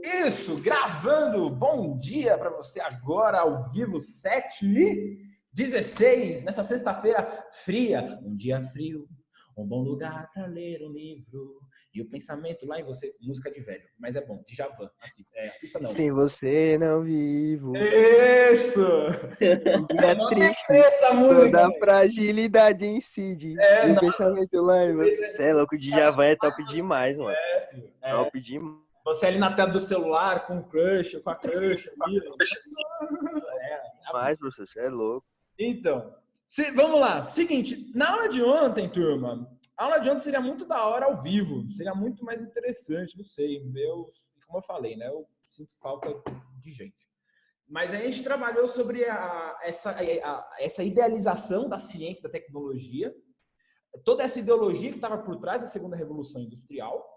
Isso, gravando. Bom dia para você agora, ao vivo, 7h16, nessa sexta-feira fria. Um dia frio, um bom lugar para ler um livro. E o pensamento lá em você, música de velho, mas é bom, Djavan, assista não. Sem você não vivo. Isso! Um dia Mó triste, deprê essa música, toda a velho. fragilidade incide. E o Não, pensamento lá em você. esse Você é louco, o Djavan é top demais, mano. filho. Top demais. Você ali na tela do celular, com o crush, com a crush ali. Mas, professor, você é louco. Então, vamos lá. Seguinte, na aula de ontem, turma, a aula de ontem seria muito da hora ao vivo. Seria muito mais interessante, não sei. Como eu falei, né? Eu sinto falta de gente. Mas a gente trabalhou sobre essa idealização da ciência, da tecnologia, toda essa ideologia que estava por trás da segunda revolução industrial.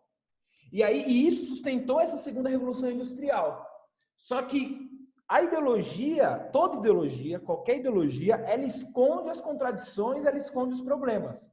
E isso sustentou essa segunda revolução industrial. Só que a ideologia, toda ideologia, qualquer ideologia, ela esconde as contradições, ela esconde os problemas.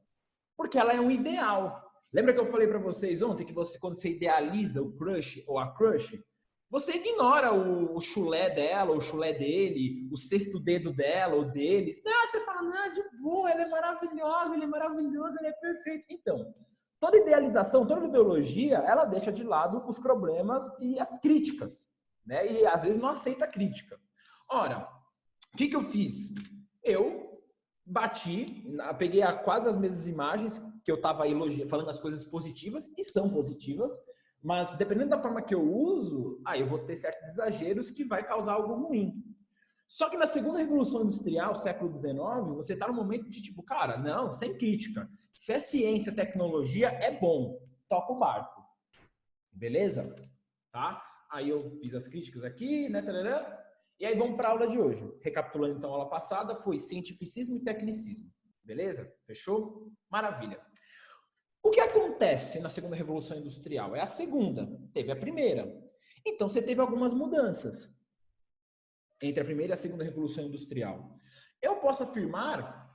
Porque ela é um ideal. Lembra que eu falei para vocês ontem que quando você idealiza o crush ou a crush, você ignora o chulé dela, o chulé dele, o sexto dedo dela ou deles. Não, você fala, não, de boa, ela é maravilhosa, ele é maravilhoso, ele é perfeito. Então, toda idealização, toda ideologia, ela deixa de lado os problemas e as críticas, né? E às vezes não aceita a crítica. Ora, o que eu fiz? Eu peguei quase as mesmas imagens que eu estava falando as coisas positivas, e são positivas, mas dependendo da forma que eu uso, eu vou ter certos exageros que vai causar algo ruim. Só que na segunda revolução industrial, século XIX, você está no momento de tipo, cara, não, sem crítica. Se é ciência, tecnologia, é bom. Toca o barco. Beleza? Tá? Aí eu fiz as críticas aqui, né? Tarará, e aí vamos para a aula de hoje. Recapitulando então a aula passada, foi cientificismo e tecnicismo. Beleza? Fechou? Maravilha. O que acontece na segunda revolução industrial? É a segunda. Teve a primeira. Então você teve algumas mudanças entre a primeira e a segunda revolução industrial. Eu posso afirmar,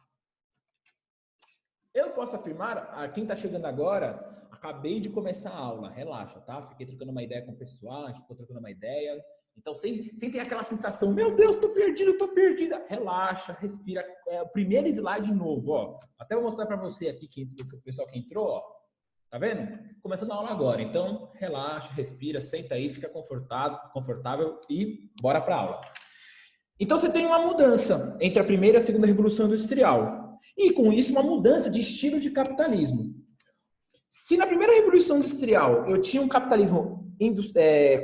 a quem está chegando agora, acabei de começar a aula, relaxa, tá? Fiquei trocando uma ideia com o pessoal, a gente ficou trocando uma ideia. Então, sem ter aquela sensação, meu Deus, tô perdido, tô perdida. Relaxa, respira. O primeiro slide novo, ó. Até vou mostrar para você aqui, o pessoal que entrou, ó. Tá vendo? Começando a aula agora. Então, relaxa, respira, senta aí, fica confortável e bora para a aula. Então, você tem uma mudança entre a primeira e a segunda revolução industrial. E, com isso, uma mudança de estilo de capitalismo. Se na primeira revolução industrial eu tinha um capitalismo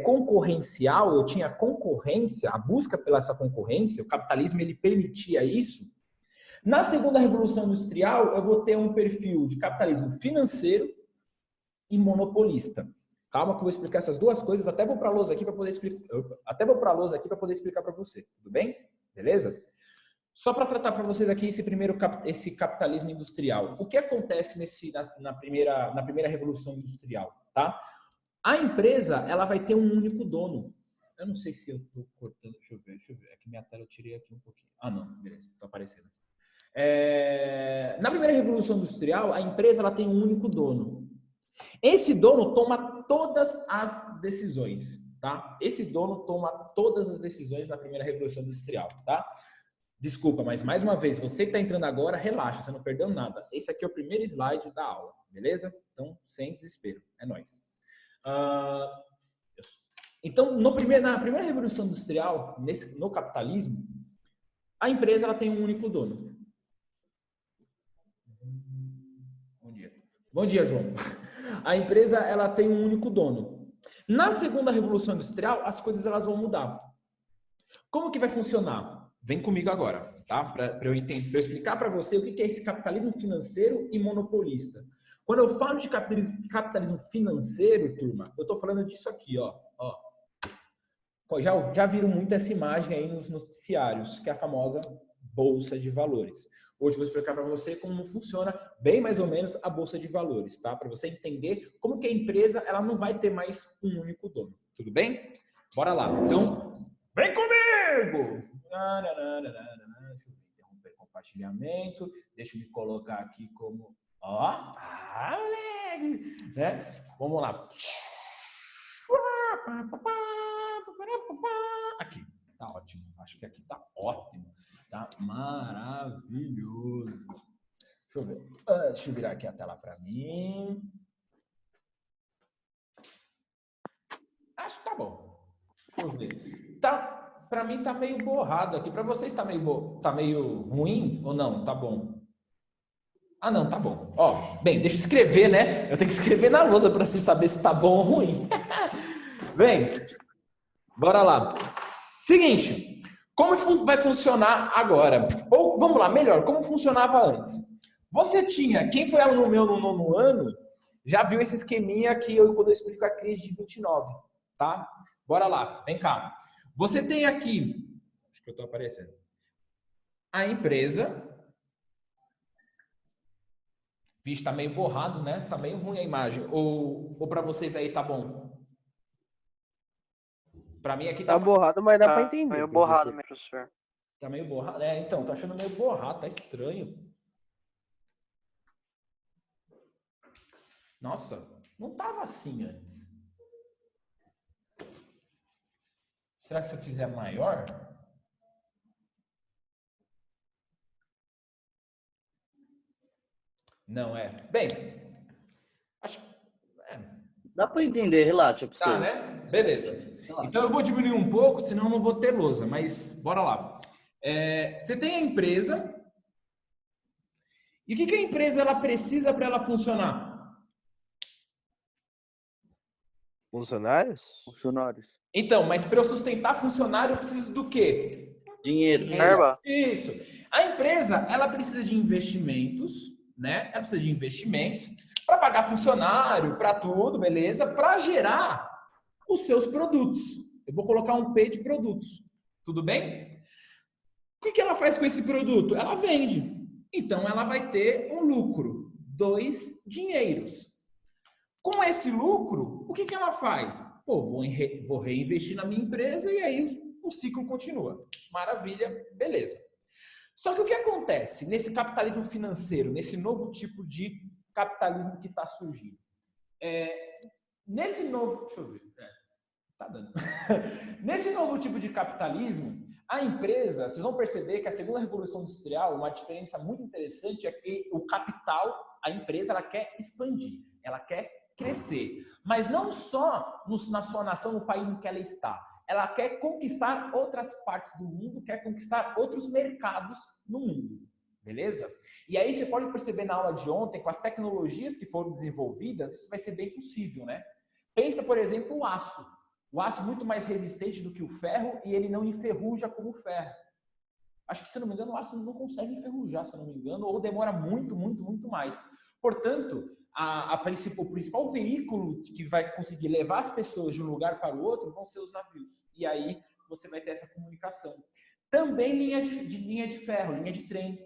concorrencial, eu tinha concorrência, a busca pela essa concorrência, o capitalismo ele permitia isso. Na segunda revolução industrial, eu vou ter um perfil de capitalismo financeiro e monopolista. Calma que eu vou explicar essas duas coisas, até vou para a lousa aqui para poder explicar para você, tudo bem? Beleza? Só para tratar para vocês aqui esse capitalismo industrial. O que acontece na primeira revolução industrial, tá? A empresa, ela vai ter um único dono. Eu não sei se eu estou cortando, deixa eu ver. É que minha tela eu tirei aqui um pouquinho. Não, beleza, está aparecendo. Na primeira revolução industrial, a empresa ela tem um único dono. Esse dono toma todas as decisões, tá? Esse dono toma todas as decisões na primeira revolução industrial, tá? Desculpa, mas mais uma vez, você que está entrando agora, relaxa, você não perdeu nada. Esse aqui é o primeiro slide da aula, beleza? Então, sem desespero, é nóis. Então, na primeira revolução industrial, no capitalismo, a empresa ela tem um único dono. Bom dia. Bom dia, João. A empresa ela tem um único dono. Na segunda revolução industrial, as coisas elas vão mudar. Como que vai funcionar? Vem comigo agora, tá? Para eu explicar para você o que é esse capitalismo financeiro e monopolista. Quando eu falo de capitalismo financeiro, turma, eu estou falando disso aqui, ó. Já viram muito essa imagem aí nos noticiários, que é a famosa Bolsa de Valores. Hoje eu vou explicar para você como funciona bem mais ou menos a Bolsa de Valores, tá? Para você entender como que a empresa ela não vai ter mais um único dono. Tudo bem? Bora lá. Então, vem comigo! Deixa eu interromper o compartilhamento. Deixa eu me colocar aqui como... alegre! Né? Vamos lá. Aqui, tá ótimo. Acho que aqui tá ótimo. Tá maravilhoso. Deixa eu ver. Deixa eu virar aqui a tela para mim. Acho que tá bom. Deixa eu ver. Tá, para mim tá meio borrado aqui. Para vocês tá meio ruim ou não? Tá bom. Ah, não, tá bom. Ó, bem, deixa eu escrever, né? Eu tenho que escrever na lousa para você saber se tá bom ou ruim. Bem, bora lá. Seguinte, como vai funcionar agora? Ou, vamos lá, melhor, como funcionava antes? Você tinha, quem foi aluno meu no nono ano, já viu esse esqueminha que quando eu explico a crise de 29, tá? Bora lá, vem cá. Você tem aqui, acho que eu tô aparecendo, a empresa. Vixe, tá meio borrado, né? Tá meio ruim a imagem. Ou para vocês aí tá bom? Para mim aqui tá borrado, mas dá para entender. Meio borrado, meu professor. Tá meio borrado. É, então, tô achando meio borrado, tá estranho. Nossa, não tava assim antes. Será que se eu fizer maior? Não é. Bem, acho que dá para entender, relaxa, professor. tá, né? Beleza. Então eu vou diminuir um pouco, senão eu não vou ter lousa, mas bora lá. Você tem a empresa. E o que a empresa ela precisa para ela funcionar? Funcionários? Funcionários. Então, mas para eu sustentar funcionário, eu preciso do quê? Dinheiro. Verba. Isso. A empresa, ela precisa de investimentos, né? Ela precisa de investimentos para pagar funcionário, para tudo, beleza? Para gerar os seus produtos. Eu vou colocar um P de produtos. Tudo bem? O que ela faz com esse produto? Ela vende. Então, ela vai ter um lucro. 2 dinheiros. Com esse lucro, o que ela faz? Pô, vou reinvestir na minha empresa e aí o ciclo continua. Maravilha, beleza. Só que o que acontece nesse capitalismo financeiro, nesse novo tipo de capitalismo que está surgindo? Nesse novo... Deixa eu ver. Tá dando. Nesse novo tipo de capitalismo, a empresa, vocês vão perceber que a segunda revolução industrial, uma diferença muito interessante é que o capital, a empresa, ela quer expandir, ela quer crescer. Mas não só na sua nação, no país em que ela está. Ela quer conquistar outras partes do mundo, quer conquistar outros mercados no mundo. Beleza? E aí você pode perceber na aula de ontem, com as tecnologias que foram desenvolvidas, isso vai ser bem possível, né? Pensa, por exemplo, o aço. O aço é muito mais resistente do que o ferro e ele não enferruja como o ferro. Acho que, se não me engano, o aço não consegue enferrujar, se não me engano, ou demora muito, muito, muito mais. Portanto, o principal veículo que vai conseguir levar as pessoas de um lugar para o outro vão ser os navios. E aí você vai ter essa comunicação. Também linha de ferro, linha de trem,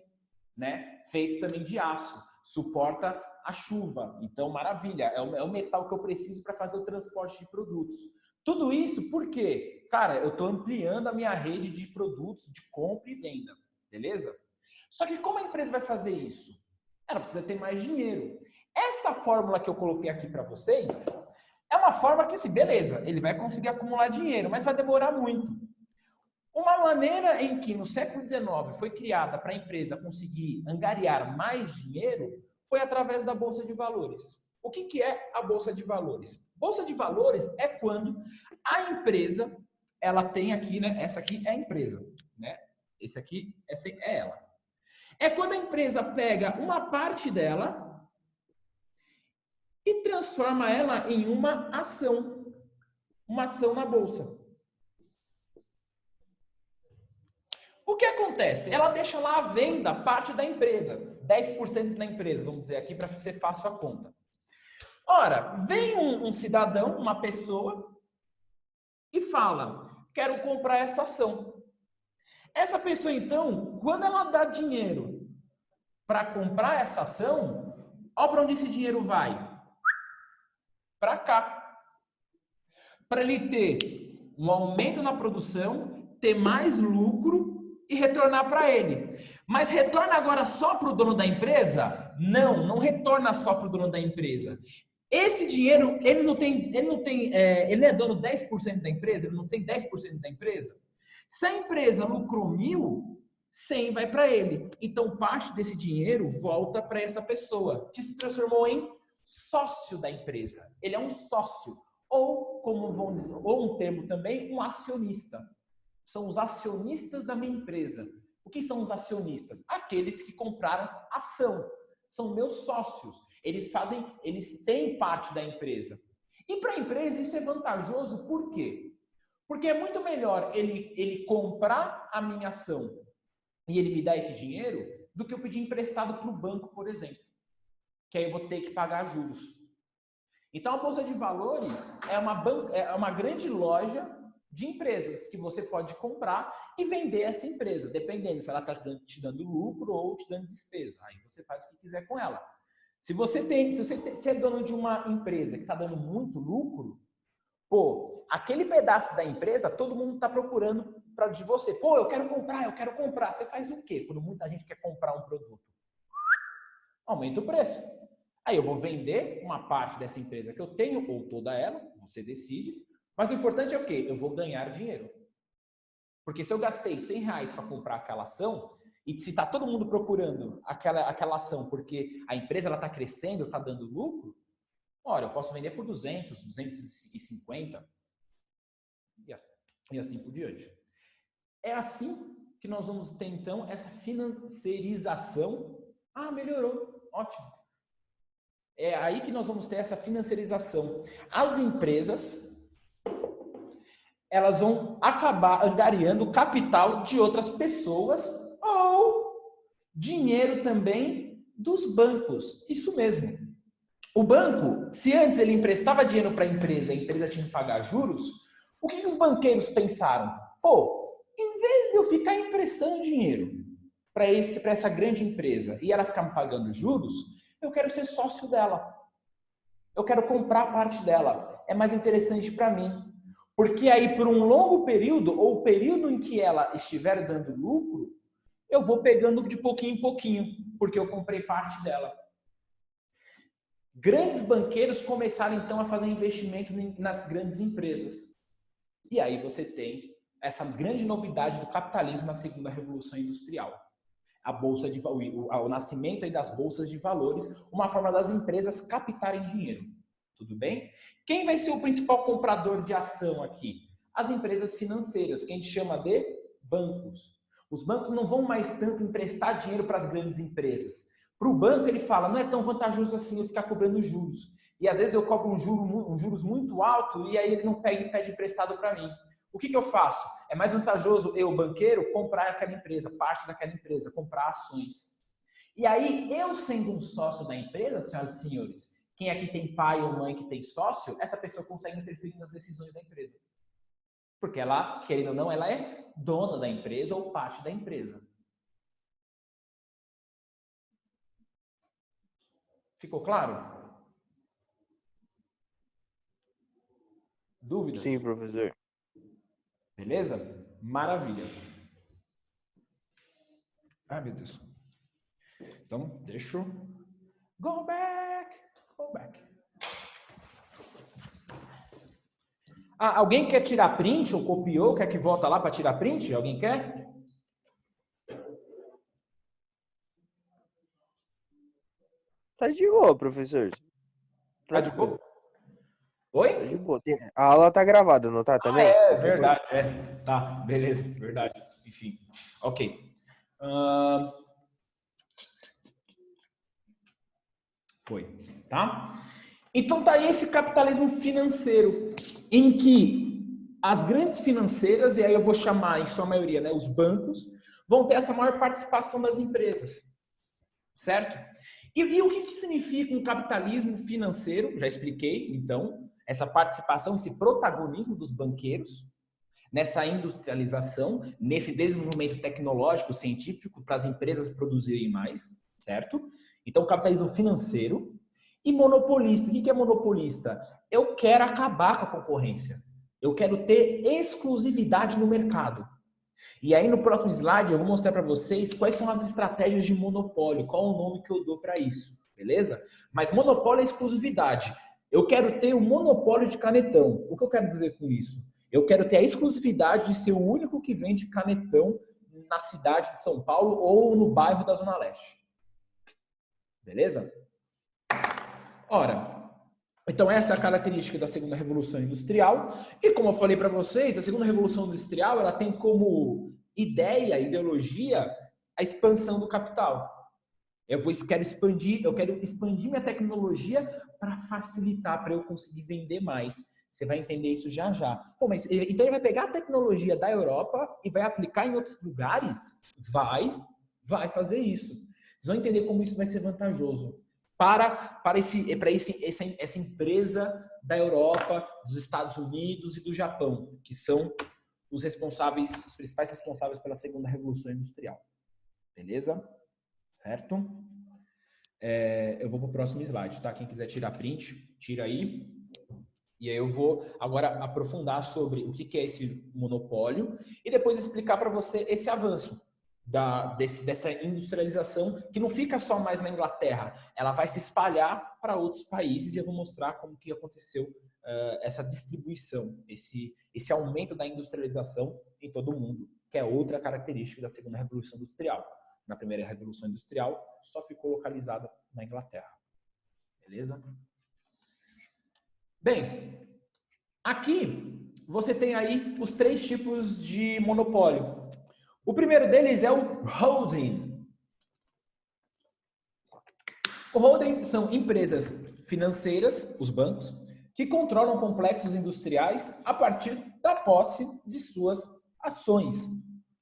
né? Feito também de aço. Suporta a chuva. Então, maravilha. É o metal que eu preciso para fazer o transporte de produtos. Tudo isso por quê? Cara, eu estou ampliando a minha rede de produtos de compra e venda. Beleza? Só que como a empresa vai fazer isso? Ela precisa ter mais dinheiro. Essa fórmula que eu coloquei aqui para vocês é uma fórmula que, assim, beleza, ele vai conseguir acumular dinheiro, mas vai demorar muito. Uma maneira em que no século XIX foi criada para a empresa conseguir angariar mais dinheiro foi através da Bolsa de Valores. O que é a Bolsa de Valores? Bolsa de Valores é quando a empresa, ela tem aqui, né? Essa aqui é a empresa, né? Esse aqui, essa é ela. É quando a empresa pega uma parte dela e transforma ela em uma ação na bolsa. O que acontece? Ela deixa lá à venda parte da empresa, 10% da empresa, vamos dizer aqui para ser fácil a conta. Ora, vem um cidadão, uma pessoa, e fala, quero comprar essa ação. Essa pessoa, então, quando ela dá dinheiro para comprar essa ação, olha para onde esse dinheiro vai. Para cá. Para ele ter um aumento na produção, ter mais lucro e retornar para ele. Mas retorna agora só para o dono da empresa? Não retorna só para o dono da empresa. Esse dinheiro, ele é dono de 10% da empresa, ele não tem 10% da empresa. Se a empresa lucrou 1.000, 100 vai para ele. Então, parte desse dinheiro volta para essa pessoa, que se transformou em sócio da empresa. Ele é um sócio. Ou, como vão dizer, ou um termo também, um acionista. São os acionistas da minha empresa. O que são os acionistas? Aqueles que compraram ação. São meus sócios. Eles têm parte da empresa. E para a empresa isso é vantajoso, por quê? Porque é muito melhor ele comprar a minha ação e ele me dar esse dinheiro do que eu pedir emprestado para o banco, por exemplo. Que aí eu vou ter que pagar juros. Então a Bolsa de Valores é uma grande loja de empresas que você pode comprar e vender essa empresa, dependendo se ela está te dando lucro ou te dando despesa. Aí você faz o que quiser com ela. Se você é dono de uma empresa que está dando muito lucro, pô, aquele pedaço da empresa, todo mundo está procurando de você. Pô, eu quero comprar. Você faz o quê quando muita gente quer comprar um produto? Aumenta o preço. Aí eu vou vender uma parte dessa empresa que eu tenho, ou toda ela, você decide. Mas o importante é o quê? Eu vou ganhar dinheiro. Porque se eu gastei R$100 para comprar aquela ação, e se está todo mundo procurando aquela ação porque a empresa está crescendo, está dando lucro, olha, eu posso vender por 200, 250 e assim por diante. É assim que nós vamos ter, então, essa financiarização. Ah, melhorou. Ótimo. É aí que nós vamos ter essa financiarização. As empresas, elas vão acabar angariando capital de outras pessoas ou dinheiro também dos bancos. Isso mesmo. O banco, se antes ele emprestava dinheiro para a empresa tinha que pagar juros, o que os banqueiros pensaram? Pô, em vez de eu ficar emprestando dinheiro para essa grande empresa e ela ficar me pagando juros, eu quero ser sócio dela. Eu quero comprar parte dela. É mais interessante para mim. Porque aí, por um longo período, ou o período em que ela estiver dando lucro, eu vou pegando de pouquinho em pouquinho, porque eu comprei parte dela. Grandes banqueiros começaram, então, a fazer investimento nas grandes empresas. E aí você tem essa grande novidade do capitalismo na segunda revolução industrial. O nascimento aí das bolsas de valores, uma forma das empresas captarem dinheiro. Tudo bem? Quem vai ser o principal comprador de ação aqui? As empresas financeiras, que a gente chama de bancos. Os bancos não vão mais tanto emprestar dinheiro para as grandes empresas. Para o banco, ele fala, não é tão vantajoso assim eu ficar cobrando juros. E às vezes eu cobro um juros muito alto e aí ele não pede emprestado para mim. O que eu faço? É mais vantajoso eu, banqueiro, comprar aquela empresa, parte daquela empresa, comprar ações. E aí, eu sendo um sócio da empresa, senhoras e senhores, quem aqui tem pai ou mãe que tem sócio, essa pessoa consegue interferir nas decisões da empresa. Porque ela, querendo ou não, ela é dona da empresa ou parte da empresa. Ficou claro? Dúvidas? Sim, professor. Beleza? Maravilha. Ai, meu Deus. Então, deixa eu... Go back! Go back. Ah, alguém quer tirar print ou copiou? Quer que volta lá para tirar print? Alguém quer? Tá de boa, professor. Tá de boa? Oi? Tá de boa. A aula tá gravada, não tá também? É verdade. Tá, beleza, verdade. Enfim, ok. Foi, tá? Então tá aí esse capitalismo financeiro, em que as grandes financeiras, e aí eu vou chamar em sua maioria, né, os bancos, vão ter essa maior participação das empresas, certo? E o que significa um capitalismo financeiro? Já expliquei, então, essa participação, esse protagonismo dos banqueiros nessa industrialização, nesse desenvolvimento tecnológico, científico, para as empresas produzirem mais, certo? Então, capitalismo financeiro e monopolista. O que é monopolista? Eu quero acabar com a concorrência. Eu quero ter exclusividade no mercado. E aí, no próximo slide, eu vou mostrar para vocês quais são as estratégias de monopólio, qual é o nome que eu dou para isso, beleza? Mas monopólio é exclusividade. eu quero ter o monopólio de canetão. O que eu quero dizer com isso? Eu quero ter a exclusividade de ser o único que vende canetão na cidade de São Paulo ou no bairro da Zona Leste. Beleza? Ora, então essa é a característica da segunda revolução industrial. E como eu falei para vocês, a segunda revolução industrial ela tem como ideologia, a expansão do capital. Eu quero expandir minha tecnologia para facilitar, para eu conseguir vender mais. Você vai entender isso já já. Pô, mas então ele vai pegar a tecnologia da Europa e vai aplicar em outros lugares? Vai fazer isso. Vocês vão entender como isso vai ser vantajoso para essa empresa da Europa, dos Estados Unidos e do Japão, que são os principais responsáveis pela segunda revolução industrial. Beleza? Certo? Eu vou para o próximo slide, tá? Quem quiser tirar print, tira aí. E aí eu vou agora aprofundar sobre o que é esse monopólio e depois explicar para você esse avanço dessa industrialização que não fica só mais na Inglaterra, ela vai se espalhar para outros países e eu vou mostrar como que aconteceu essa distribuição, esse aumento da industrialização em todo o mundo, que é outra característica da segunda revolução industrial. Na primeira revolução industrial só ficou localizada na Inglaterra. Beleza? Bem, aqui você tem aí os 3 tipos de monopólio. O primeiro deles é o holding. O holding são empresas financeiras, os bancos, que controlam complexos industriais a partir da posse de suas ações.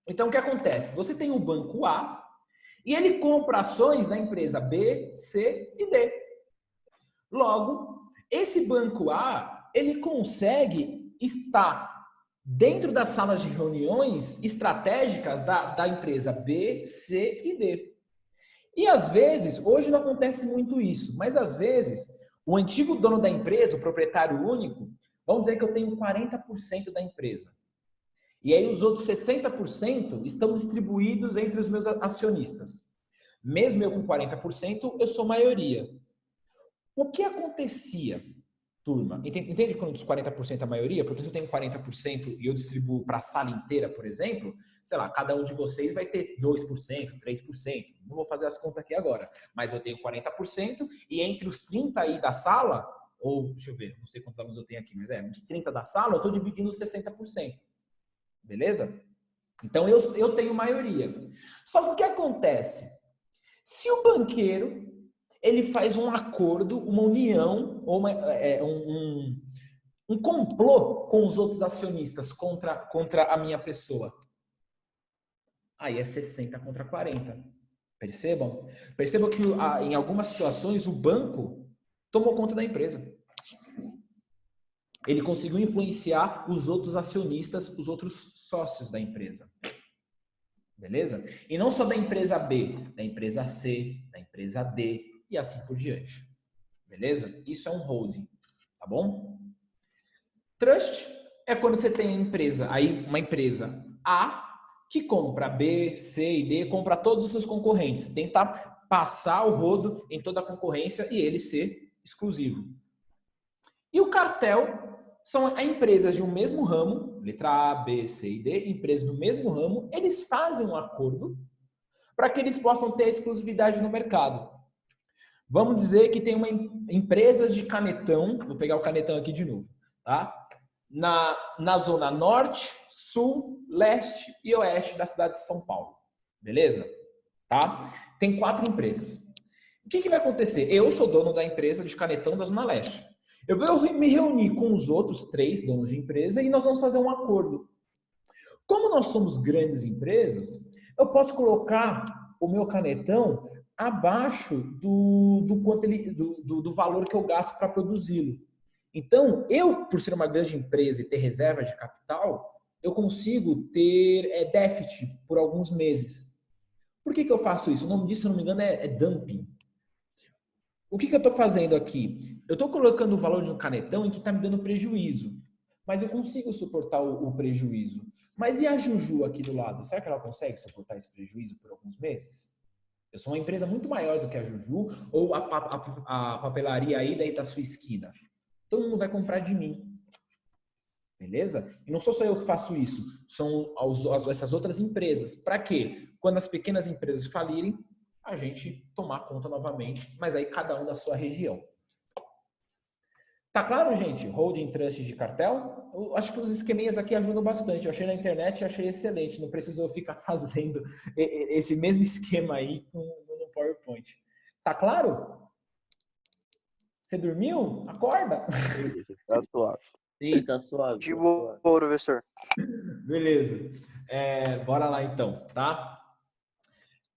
Então, o que acontece? Você tem o banco A e ele compra ações da empresa B, C e D. Logo, esse banco A, ele consegue estar dentro das salas de reuniões estratégicas da empresa B, C e D. E às vezes, hoje não acontece muito isso, mas às vezes, o antigo dono da empresa, o proprietário único, vamos dizer que eu tenho 40% da empresa. E aí os outros 60% estão distribuídos entre os meus acionistas. Mesmo eu com 40%, eu sou maioria. O que acontecia, turma? Entende quando dos 40% a maioria? Porque se eu tenho 40% e eu distribuo para a sala inteira, por exemplo, sei lá, cada um de vocês vai ter 2%, 3%. Não vou fazer as contas aqui agora, mas eu tenho 40% e entre os 30 aí da sala, ou deixa eu ver, não sei quantos alunos eu tenho aqui, mas uns 30 da sala, eu estou dividindo os 60%. Beleza? Então eu tenho maioria. Só que o que acontece? Se o banqueiro ele faz um acordo, uma união, ou um complô com os outros acionistas contra a minha pessoa. Aí é 60 contra 40. Percebam? Percebam que em algumas situações o banco tomou conta da empresa. Ele conseguiu influenciar os outros acionistas, os outros sócios da empresa. Beleza? E não só da empresa B, da empresa C, da empresa D e assim por diante. Beleza? Isso é um holding, tá bom? Trust é quando você tem uma empresa A que compra B, C e D, compra todos os seus concorrentes, tenta passar o rodo em toda a concorrência e ele ser exclusivo. E o cartel são empresas de um mesmo ramo, letra A, B, C e D, empresas do mesmo ramo, eles fazem um acordo para que eles possam ter exclusividade no mercado. Vamos dizer que tem empresas de canetão, vou pegar o canetão aqui de novo, tá? Na zona norte, sul, leste e oeste da cidade de São Paulo. Beleza? Tá? Tem 4 empresas. O que vai acontecer? Eu sou dono da empresa de canetão da zona leste. Eu vou me reunir com os outros 3 donos de empresa e nós vamos fazer um acordo. Como nós somos grandes empresas, eu posso colocar o meu canetão abaixo do valor que eu gasto para produzi-lo. Então, eu, por ser uma grande empresa e ter reservas de capital, eu consigo ter déficit por alguns meses. Por que eu faço isso? O nome disso, se não me engano, é dumping. O que eu estou fazendo aqui? Eu estou colocando o valor de um canetão em que está me dando prejuízo. Mas eu consigo suportar o prejuízo. Mas e a Juju aqui do lado? Será que ela consegue suportar esse prejuízo por alguns meses? Eu sou uma empresa muito maior do que a Juju ou a papelaria aí daí da sua esquina. todo mundo vai comprar de mim. Beleza? E não sou só eu que faço isso, são essas outras empresas. Para quê? Quando as pequenas empresas falirem, a gente tomar conta novamente, mas aí cada um da sua região. Tá claro, gente? Holding, trust de cartel? Eu acho que os esqueminhas aqui ajudam bastante. Eu achei na internet e achei excelente. Não precisou ficar fazendo esse mesmo esquema aí no PowerPoint. Tá claro? Você dormiu? Acorda! Tá suave. Sim, tá suave. De boa, professor. Beleza. Bora lá então, tá?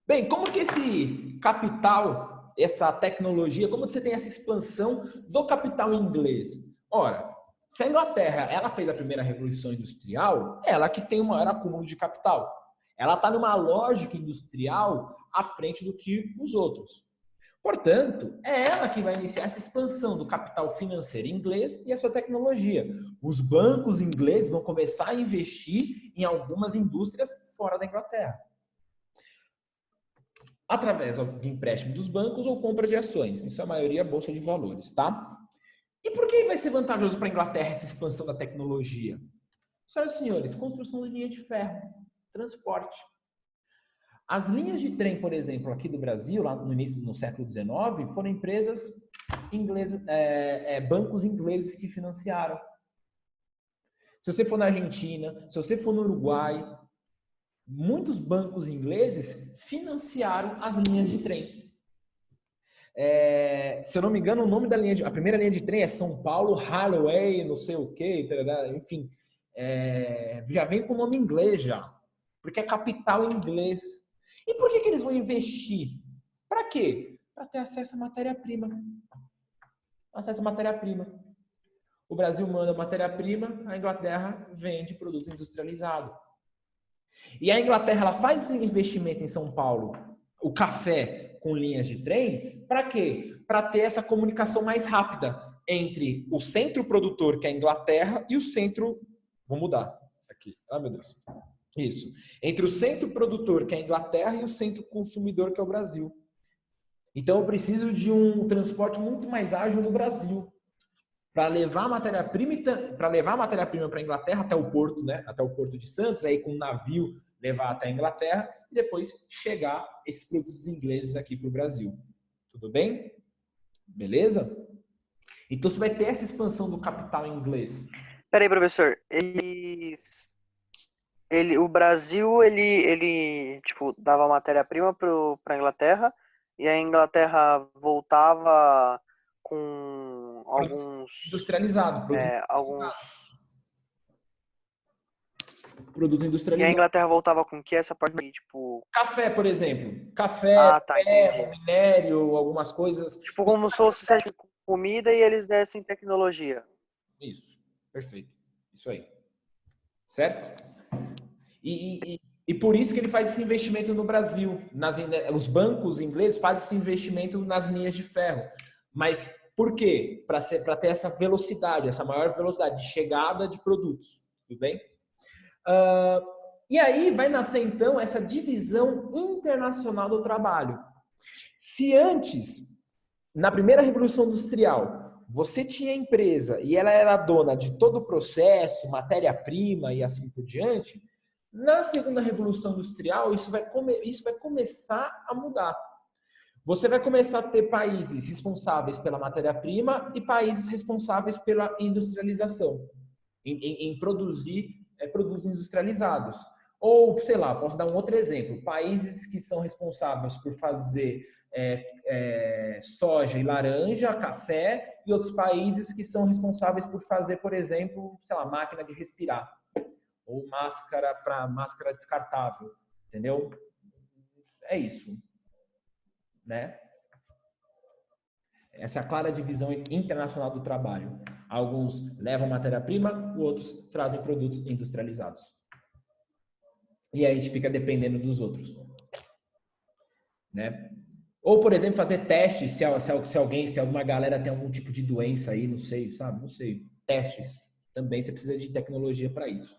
Bem, como que esse capital, essa tecnologia, como você tem essa expansão do capital inglês? Ora, se a Inglaterra ela fez a primeira revolução industrial, ela que tem o maior acúmulo de capital. Ela está numa lógica industrial à frente do que os outros. Portanto, é ela que vai iniciar essa expansão do capital financeiro inglês e a sua tecnologia. Os bancos ingleses vão começar a investir em algumas indústrias fora da Inglaterra, através de empréstimo dos bancos ou compra de ações, em sua maioria bolsa de valores, tá? E por que vai ser vantajoso para a Inglaterra essa expansão da tecnologia? Senhoras e senhores, construção de linha de ferro, transporte. As linhas de trem, por exemplo, aqui do Brasil, lá no início do século XIX, foram empresas inglesas, bancos ingleses que financiaram. Se você for na Argentina, se você for no Uruguai, muitos bancos ingleses financiaram as linhas de trem. Se eu não me engano, o nome da a primeira linha de trem é São Paulo Railway, não sei o quê, enfim, já vem com o nome inglês já, porque é capital em inglês. E por que eles vão investir? Para quê? Para ter acesso à matéria-prima. Acesso à matéria-prima. O Brasil manda matéria-prima, a Inglaterra vende produto industrializado. E a Inglaterra ela faz esse investimento em São Paulo, o café com linhas de trem, para quê? Para ter essa comunicação mais rápida entre o centro produtor, que é a Inglaterra, e o centro... Vou mudar aqui. Ah, meu Deus. Isso. Entre o centro produtor, que é a Inglaterra, e o centro consumidor, que é o Brasil. Então, eu preciso de um transporte muito mais ágil no Brasil. Para levar a matéria-prima para a Inglaterra até o porto, né? Até o porto de Santos, aí com um navio levar até a Inglaterra e depois chegar esses produtos ingleses aqui para o Brasil. Tudo bem? Beleza? Então você vai ter essa expansão do capital inglês. Peraí, professor. O Brasil, ele tipo, dava matéria-prima para a Inglaterra e a Inglaterra voltava com alguns... Industrializado. Produto E a industrializado. Inglaterra voltava com o que? Essa parte aí, tipo... Café, por exemplo. Café, ferro, minério, algumas coisas. Tipo, como se fosse comida e eles dessem tecnologia. Isso. Perfeito. Isso aí. Certo? E por isso que ele faz esse investimento no Brasil. Os bancos ingleses fazem esse investimento nas linhas de ferro. Mas por quê? Para ter essa velocidade, essa maior velocidade de chegada de produtos. Tudo bem? E aí vai nascer, então, essa divisão internacional do trabalho. Se antes, na primeira Revolução Industrial, você tinha empresa e ela era dona de todo o processo, matéria-prima e assim por diante, na segunda Revolução Industrial, isso vai começar a mudar. Você vai começar a ter países responsáveis pela matéria-prima e países responsáveis pela industrialização, em produzir produtos industrializados. Ou, sei lá, posso dar um outro exemplo. Países que são responsáveis por fazer soja e laranja, café, e outros países que são responsáveis por fazer, por exemplo, sei lá, máquina de respirar. Ou máscara descartável. Entendeu? É isso. Né? Essa é a clara divisão internacional do trabalho. Alguns levam matéria-prima, outros trazem produtos industrializados. E aí a gente fica dependendo dos outros. Né? Ou, por exemplo, fazer testes se alguma galera tem algum tipo de doença aí, não sei, sabe? Não sei. Testes. Também você precisa de tecnologia para isso.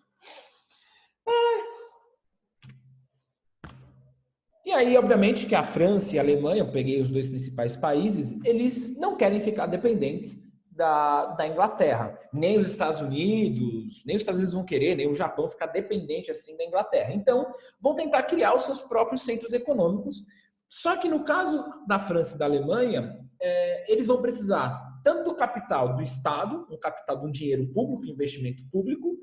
E aí, obviamente, que a França e a Alemanha, eu peguei os dois principais países, eles não querem ficar dependentes da Inglaterra. Nem os Estados Unidos vão querer, nem o Japão ficar dependente assim da Inglaterra. Então, vão tentar criar os seus próprios centros econômicos. Só que no caso da França e da Alemanha, eles vão precisar tanto do capital do Estado, um capital de um dinheiro público, investimento público,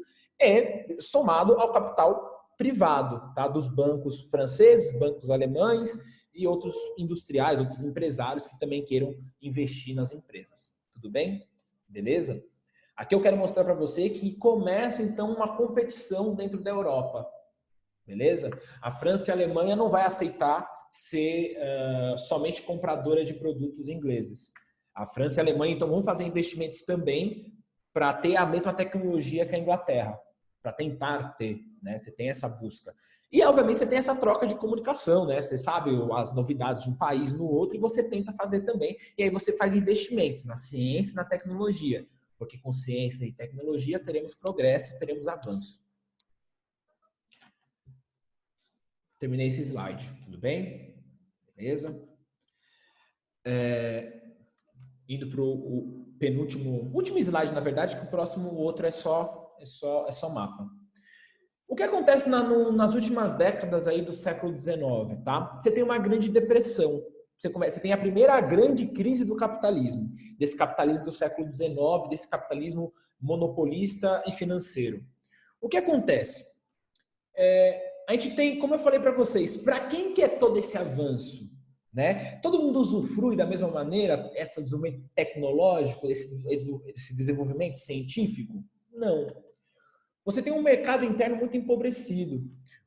somado ao capital privado, tá? Dos bancos franceses, bancos alemães e outros industriais, outros empresários que também queiram investir nas empresas. Tudo bem? Beleza? Aqui eu quero mostrar para você que começa então uma competição dentro da Europa. Beleza? A França e a Alemanha não vai aceitar ser somente compradora de produtos ingleses. A França e a Alemanha então vão fazer investimentos também para ter a mesma tecnologia que a Inglaterra, para tentar ter, né? Você tem essa busca. E, obviamente, você tem essa troca de comunicação, né? Você sabe as novidades de um país no outro e você tenta fazer também. E aí você faz investimentos na ciência e na tecnologia. Porque com ciência e tecnologia teremos progresso, teremos avanço. Terminei esse slide. Tudo bem? Beleza? Indo para o último slide, na verdade, que o próximo outro é só mapa. O que acontece nas últimas décadas aí do século XIX, tá? Você tem uma grande depressão. Você tem a primeira grande crise do capitalismo, desse capitalismo do século XIX, desse capitalismo monopolista e financeiro. O que acontece? A gente tem, como eu falei para vocês, para quem que é todo esse avanço? Né? Todo mundo usufrui da mesma maneira esse desenvolvimento tecnológico, esse desenvolvimento científico? Não. Você tem um mercado interno muito empobrecido.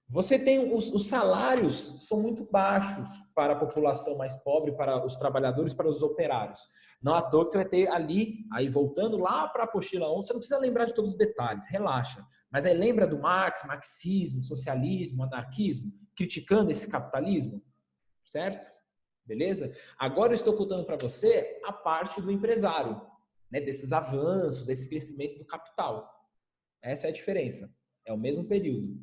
Você tem os salários são muito baixos para a população mais pobre, para os trabalhadores, para os operários. Não à toa que você vai ter ali, aí voltando lá para a apostila 11, você não precisa lembrar de todos os detalhes, relaxa. Mas aí lembra do Marx, marxismo, socialismo, anarquismo, criticando esse capitalismo, certo? Beleza? Agora eu estou contando para você a parte do empresário, né? Desses avanços, desse crescimento do capital. Essa é a diferença. É o mesmo período.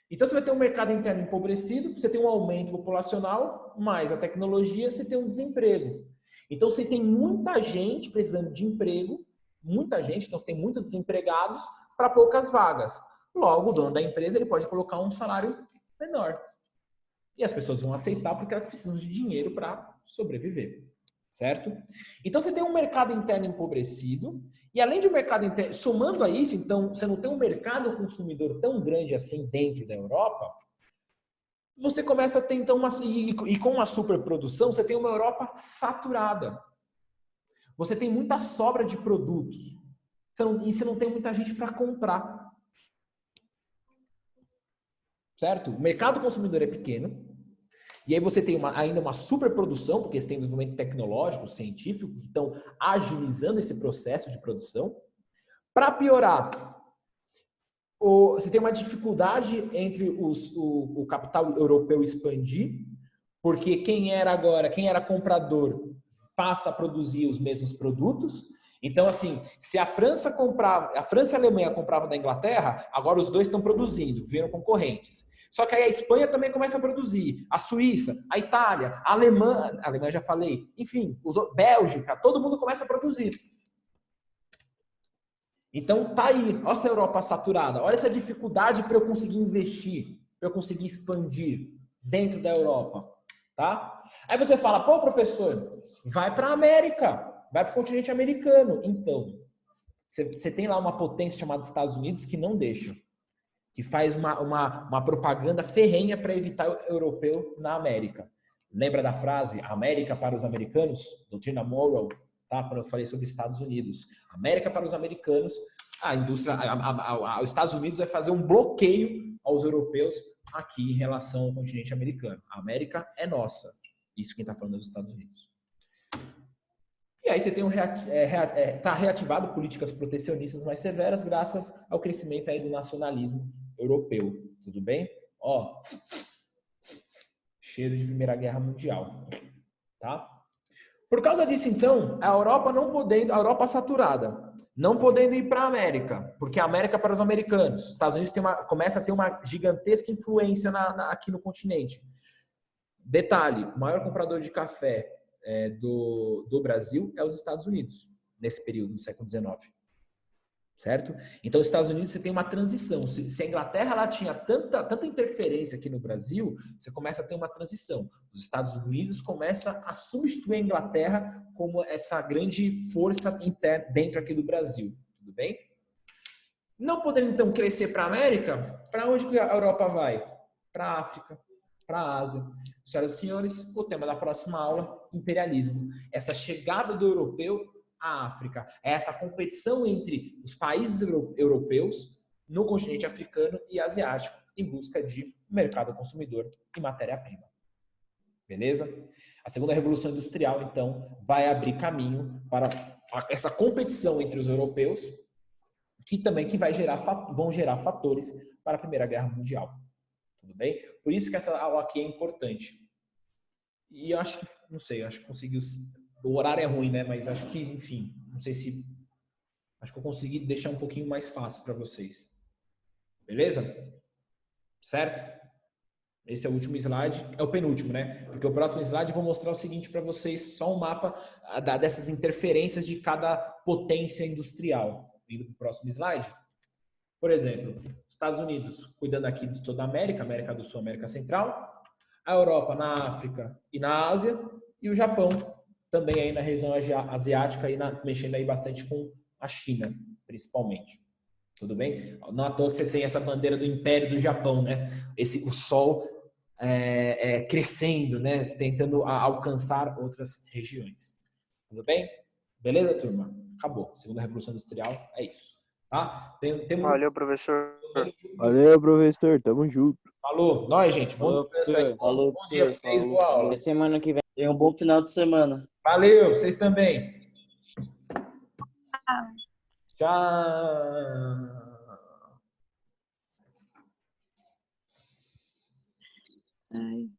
Então você vai ter um mercado interno empobrecido, você tem um aumento populacional, mais a tecnologia, você tem um desemprego. Então você tem muita gente precisando de emprego, muita gente, então você tem muitos desempregados para poucas vagas. Logo, o dono da empresa ele pode colocar um salário menor. E as pessoas vão aceitar porque elas precisam de dinheiro para sobreviver. Certo? Então você tem um mercado interno empobrecido e além de um mercado interno, somando a isso, então você não tem um mercado consumidor tão grande assim dentro da Europa, você começa a ter então e com uma superprodução, você tem uma Europa saturada. Você tem muita sobra de produtos. E você não tem muita gente para comprar. Certo? O mercado consumidor é pequeno. E aí você tem ainda uma superprodução, porque você tem desenvolvimento tecnológico, científico, que estão agilizando esse processo de produção. Para piorar, você tem uma dificuldade entre o capital europeu expandir, porque quem era comprador passa a produzir os mesmos produtos. Então, assim, se a França e a Alemanha compravam da Inglaterra, agora os dois estão produzindo, viram concorrentes. Só que aí a Espanha também começa a produzir, a Suíça, a Itália, a Alemanha já falei, enfim, Bélgica, todo mundo começa a produzir. Então tá aí, olha essa Europa saturada, olha essa dificuldade para eu conseguir investir, para eu conseguir expandir dentro da Europa, tá? Aí você fala, pô professor, vai para a América, vai para o continente americano. Então, você tem lá uma potência chamada Estados Unidos que não deixa. Que faz uma propaganda ferrenha para evitar o europeu na América. Lembra da frase América para os americanos? Doutrina Monroe, tá? Quando eu falei sobre Estados Unidos. América para os americanos, os Estados Unidos vai fazer um bloqueio aos europeus aqui em relação ao continente americano. A América é nossa. Isso quem está falando é dos Estados Unidos. E aí você tem tá reativado políticas protecionistas mais severas graças ao crescimento aí do nacionalismo europeu. Tudo bem? Ó, cheiro de Primeira Guerra Mundial. Tá? Por causa disso, então, a Europa saturada, não podendo ir para a América, porque a América é para os americanos. Os Estados Unidos começa a ter uma gigantesca influência aqui no continente. Detalhe, o maior comprador de café do Brasil é os Estados Unidos. nesse período do século XIX. Certo? Então, os Estados Unidos, você tem uma transição. Se a Inglaterra ela tinha tanta interferência aqui no Brasil, você começa a ter uma transição. Os Estados Unidos começam a substituir a Inglaterra como essa grande força interna dentro aqui do Brasil. Tudo bem? Não podendo, então, crescer para a América, para onde que a Europa vai? Para a África, para a Ásia. Senhoras e senhores, o tema da próxima aula, imperialismo. Essa chegada do europeu à África. É essa competição entre os países europeus no continente africano e asiático em busca de mercado consumidor e matéria-prima. Beleza? A segunda revolução industrial, então, vai abrir caminho para essa competição entre os europeus, que também vão gerar fatores para a Primeira Guerra Mundial. Tudo bem? Por isso que essa aula aqui é importante. E eu acho que, não sei, acho que conseguiu. O horário é ruim, né? Mas acho que, enfim, não sei se. Acho que eu consegui deixar um pouquinho mais fácil para vocês. Beleza? Certo? Esse é o último slide. É o penúltimo, né? Porque o próximo slide eu vou mostrar o seguinte para vocês: só um mapa dessas interferências de cada potência industrial. Indo para o próximo slide. Por exemplo, Estados Unidos, cuidando aqui de toda a América, América do Sul, América Central. A Europa na África e na Ásia. E o Japão também aí na região asiática e mexendo aí bastante com a China, principalmente. Tudo bem? Não à toa que você tem essa bandeira do Império do Japão, né? O sol crescendo, né? Tentando alcançar outras regiões. Tudo bem? Beleza, turma? Acabou. Segunda Revolução Industrial é isso. Tá? Valeu, professor. Valeu, professor. Tamo junto. Falou. Nós, gente. Bom Falou, descanso aí. professor. Bom dia para vocês. Boa aula. Até semana que vem. Tenha um bom final de semana. Valeu, vocês também. Tchau. Ai.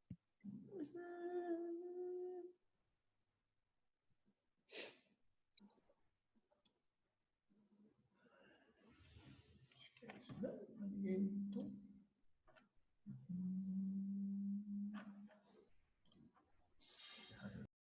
Não, ninguém.